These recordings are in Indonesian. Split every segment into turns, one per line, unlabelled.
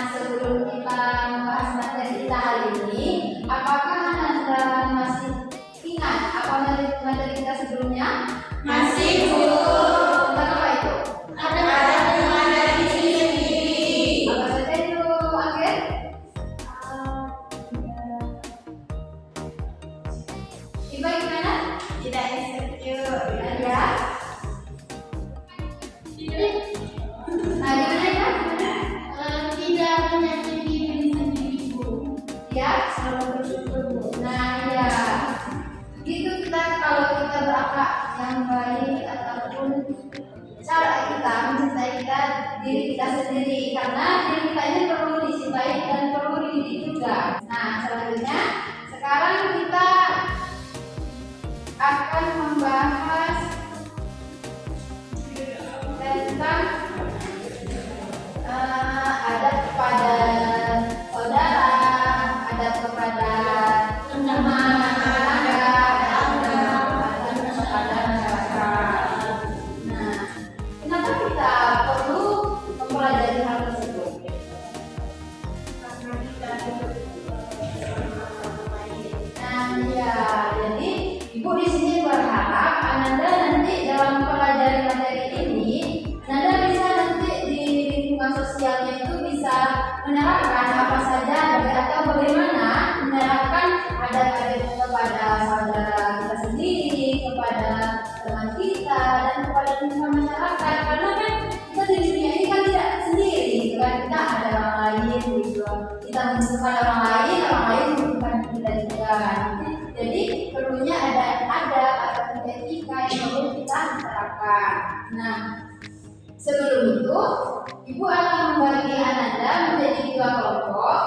sebelum kita membahas materi kita hari ini, apakah Anda masih ingat apa materi kita sebelumnya?
Masih, Bu.
Tentang apa itu?
Ada mengenai diri sendiri.
Apa saja itu, Angger? Iba gimana?
Tidak insecure.
Ya. Nah, gimana ya?
Tidak menyakiti diri sendiri, Bu.
Ya.
Selalu bersyukur, Bu.
Nah, ya. Gitu kita kalau kita berakhlak yang baik ataupun cara kita mencintai diri kita sendiri, karena diri kita ini perlu dicintai dan perlu dididik juga. Nah, selanjutnya sekarang kita akan membahas tentang adab kepada saudara, adab kepada teman, tetangga, dan kepada masyarakat. Nah, kenapa kita perlu mempelajari hal tersebut?
Karena kita hidup bersama orang lain.
Nah, ya, jadi Ibu di sini berharap Ananda nanti dalam mempelajari materi ini, Ananda bisa nanti di lingkungan sosialnya itu bisa menerapkan apa saja atau bagaimana menerapkan adab-adab kepada saudara kita sendiri, kepada teman kita, dan kepada lingkungan masyarakat. Karena kan kita di dunia ini kan tidak sendiri, gitu kan? Kita ada orang lain, gitu. Kita membutuhkan orang lain membutuhkan kita juga. Jadi perlunya ada atau etika yang perlu kita terapkan. Nah, sebelum itu Ibu akan membagi Ananda menjadi 2 kelompok.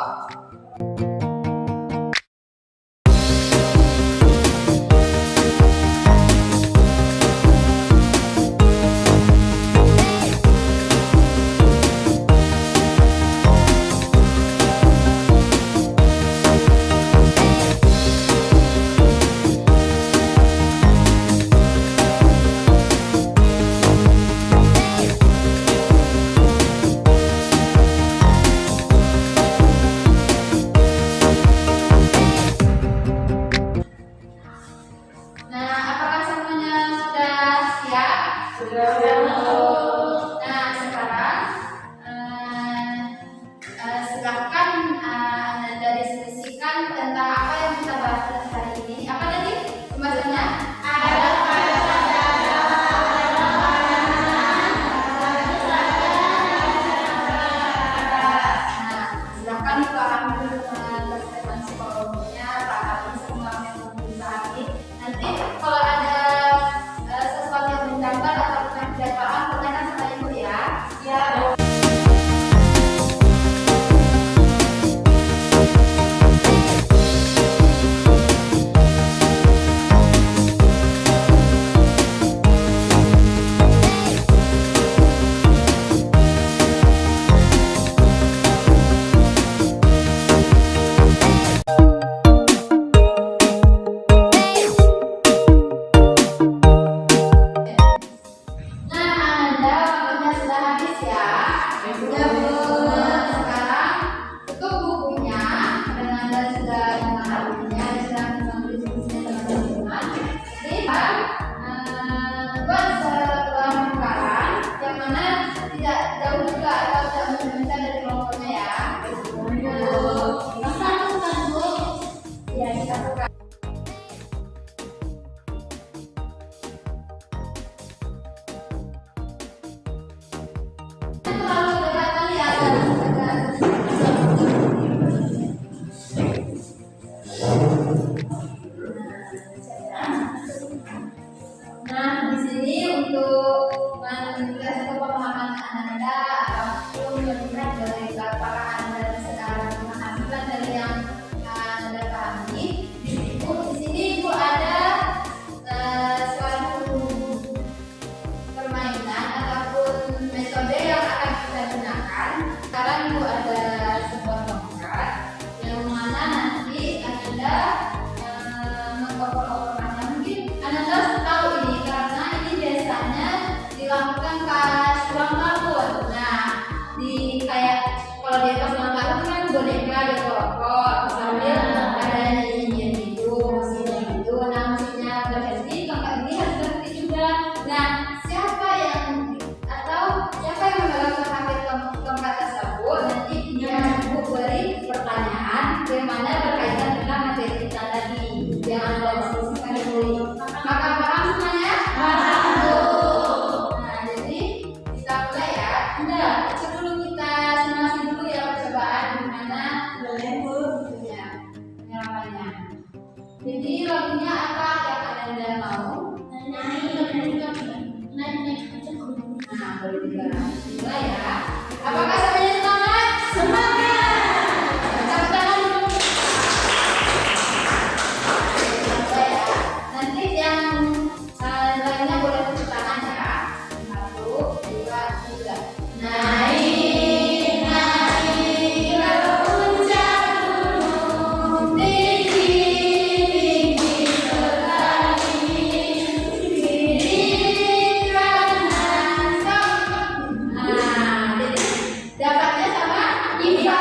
IPA.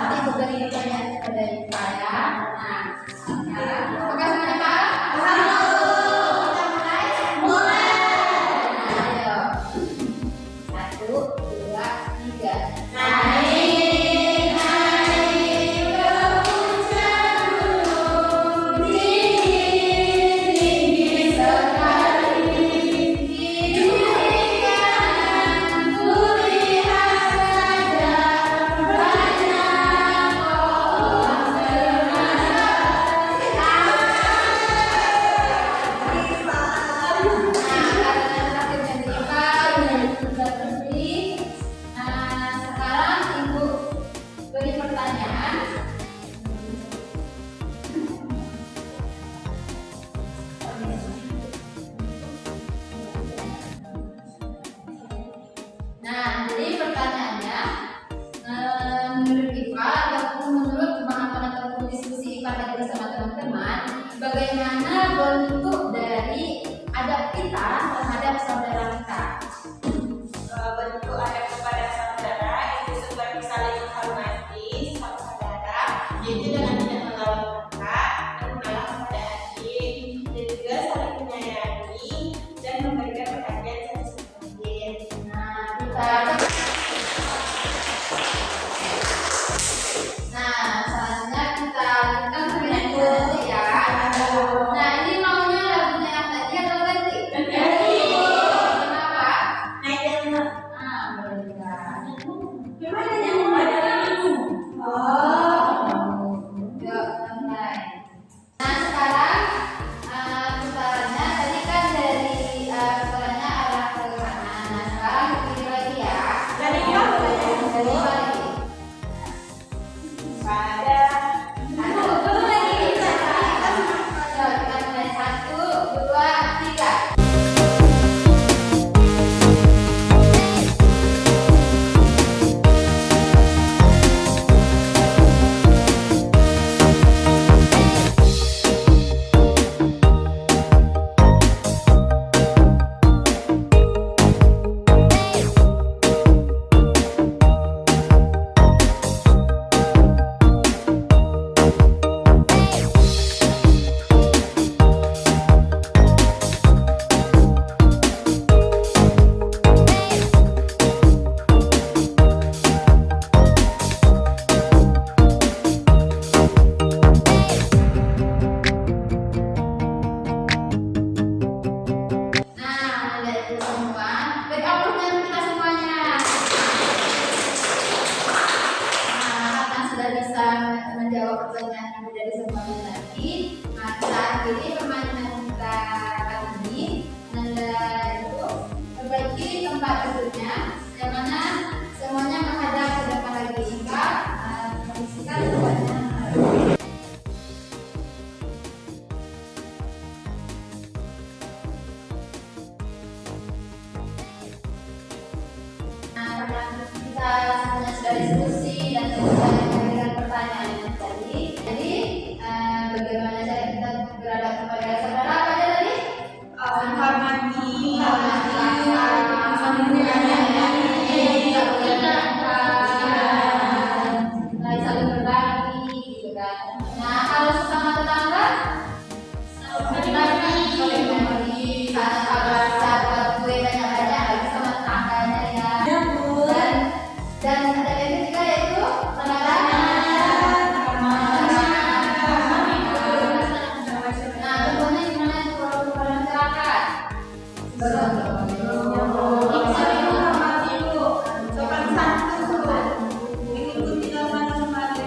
Nanti ibu beri pertanyaan kepada IPA ya. Nah, sekarang apakah semuanya paham? Kita mulai. Nah, ayo. 1, 2, 3. Naik ke puncak gunung tinggi sekali, izinkan ku lihat saja banyak pohon sekarang ibu beri pertanyaan. Nah, jadi pertanyaannya, menurut IPA ataupun menurut pemahaman ataupun diskusi IPA tadi bersama teman-teman, bagaimana bentuk dari adab kita terhadap saudara kita?
Bentuk adab kepada saudara itu seperti saling menghormati sesama saudara, yaitu dengan tidak melawan kakak dan mengalah kepada adik, dan juga saling menyayangi dan memberikan perhatian satu sama lain.
Selanjutnya kita lanjutkan pertanyaan ya. Nah, ini maunya lagunya yang tadi atau ganti? Kenapa? Boleh.
Gimana nyambung pada lagu?
Yuk, mulai. Nah, sekarang putarannya tadi kan dari putarannya arah ke kanan. Nah, sekarang kiri lagi ya.
Dari kamu
Dari lagi.
pada
Satu lagi. Yuk, kita mulai 1, 2, 3. Nah, udah itu semua. Beri aplausnya kita semuanya. Nah, karena sudah bisa menjawab pertanyaan yang dari semuanya tadi, nah kita akhiri permainan kita kali ini. Nanda itu perbaiki tempat duduknya, yang mana semuanya menghadap ke depan lagi. Kak, kondisikan tempatnya. Nah, karena kita semuanya sudah diskusi dan sudah memberikan pertanyaan yang tadi. Jadi, bagaimana cara kita beradab kepada saudara apa aja tadi?
menghormati,
Saling menyayangi, saling berbagi, gitu kan. Nah, kalau sesama tetangga, saling berbagi. Kalau sahabat gue banyak-banyak lagi sama tetangganya ya. Dan ada yang ketiga yaitu nah, tentunya gimana itu kalau kepada masyarakat?
saling menghormati bu, sopan santun, mengikuti norma lembaga.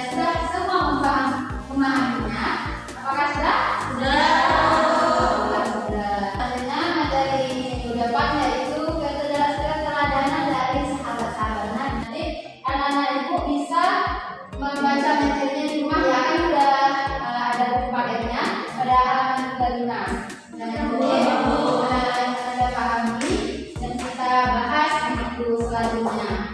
Sudah semua memahaminya. Apakah sudah? Sudah. Selanjutnya materi minggu depan yaitu keteladanan dari sahabat-sahabat. Nah, nanti anak-anak ibu bisa membaca materinya di rumah ya, kan sudah ada buku paketnya pada halaman 35. Nah, nanti Anda pahami dan kita bahas di buku selanjutnya.